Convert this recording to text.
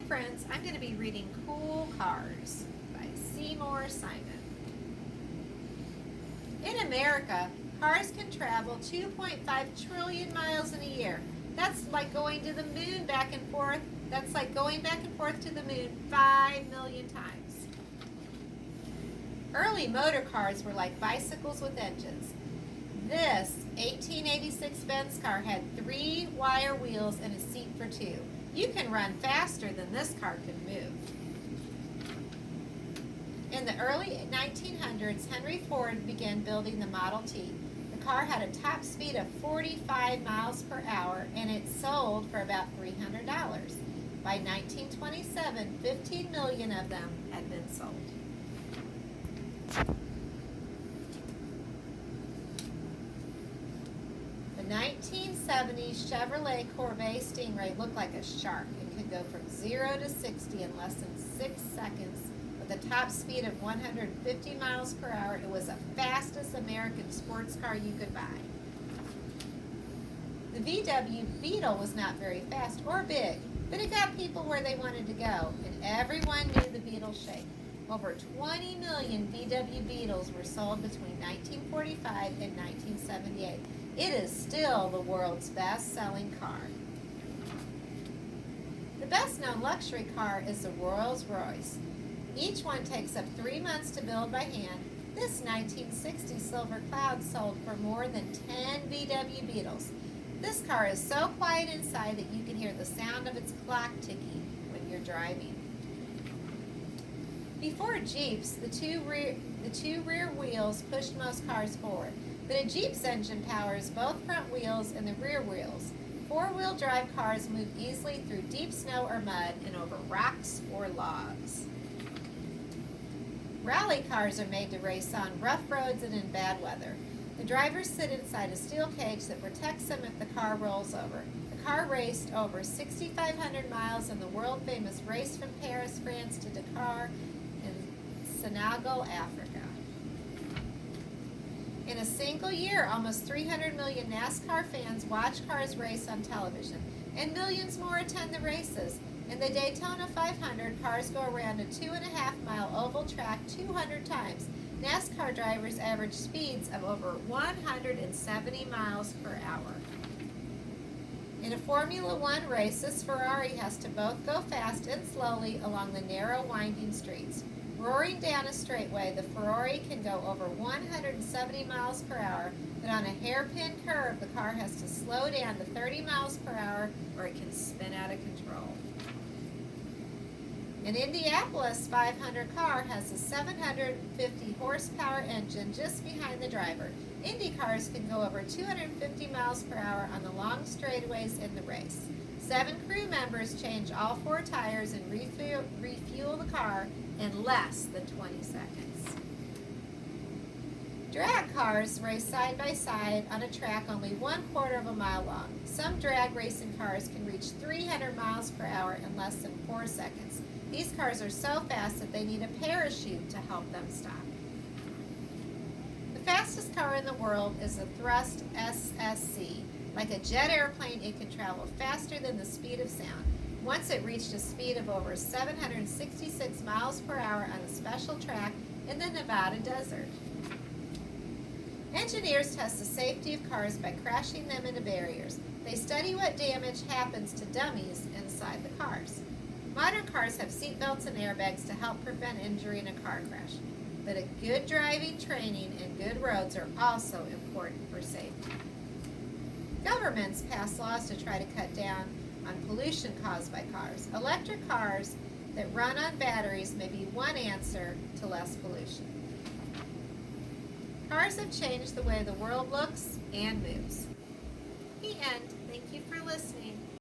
friends, I'm going to be reading Cool Cars by Seymour Simon. In America, cars can travel 2.5 trillion miles in a year. That's like going to the moon back and forth. That's like going back and forth to the moon 5 million times. Early motor cars were like bicycles with engines. This 1886 Benz car had 3 wire wheels and a seat for 2. You can run faster than this car can move. In the early 1900s, Henry Ford began building the Model T. The car had a top speed of 45 miles per hour and it sold for about $300. By 1927, 15 million of them had been sold. The 1970s Chevrolet Corvette Stingray looked like a shark. It could go from 0 to 60 in less than 6 seconds. With a top speed of 150 miles per hour, it was the fastest American sports car you could buy. The VW Beetle was not very fast or big, but it got people where they wanted to go, and everyone knew the Beetle shape. Over 20 million VW Beetles were sold between 1945 and 1978. It is still the world's best-selling car. The best-known luxury car is the Rolls-Royce. Each one takes up 3 months to build by hand. This 1960 Silver Cloud sold for more than 10 VW Beetles. This car is so quiet inside that you can hear the sound of its clock ticking when you're driving. Before Jeeps, the two rear wheels pushed most cars forward, but a Jeep's engine powers both front wheels and the rear wheels. 4-wheel drive cars move easily through deep snow or mud and over rocks or logs. Rally cars are made to race on rough roads and in bad weather. The drivers sit inside a steel cage that protects them if the car rolls over. The car raced over 6,500 miles in the world-famous race from Paris, France to Dakar in Senegal, Africa. In a single year, almost 300 million NASCAR fans watch cars race on television, and millions more attend the races. In the Daytona 500, cars go around a 2.5-mile oval track 200 times. NASCAR drivers average speeds of over 170 miles per hour. In a Formula One race, this Ferrari has to both go fast and slowly along the narrow, winding streets. Roaring down a straightaway, the Ferrari can go over 170 miles per hour, but on a hairpin curve, the car has to slow down to 30 miles per hour or it can spin out of control. An Indianapolis 500 car has a 750 horsepower engine just behind the driver. Indy cars can go over 250 miles per hour on the long straightaways in the race. 7 crew members change all 4 tires and refuel the car in less than 20 seconds. Drag cars race side by side on a track only 1/4 of a mile long. Some drag racing cars can reach 300 miles per hour in less than 4 seconds. These cars are so fast that they need a parachute to help them stop. The fastest car in the world is the Thrust SSC. Like a jet airplane, it can travel faster than the speed of sound. Once it reached a speed of over 766 miles per hour on a special track in the Nevada desert. Engineers test the safety of cars by crashing them into barriers. They study what damage happens to dummies inside the cars. Modern cars have seatbelts and airbags to help prevent injury in a car crash. But a good driving training and good roads are also important for safety. Governments pass laws to try to cut down on pollution caused by cars. Electric cars that run on batteries may be one answer to less pollution. Cars have changed the way the world looks and moves. The end. Thank you for listening.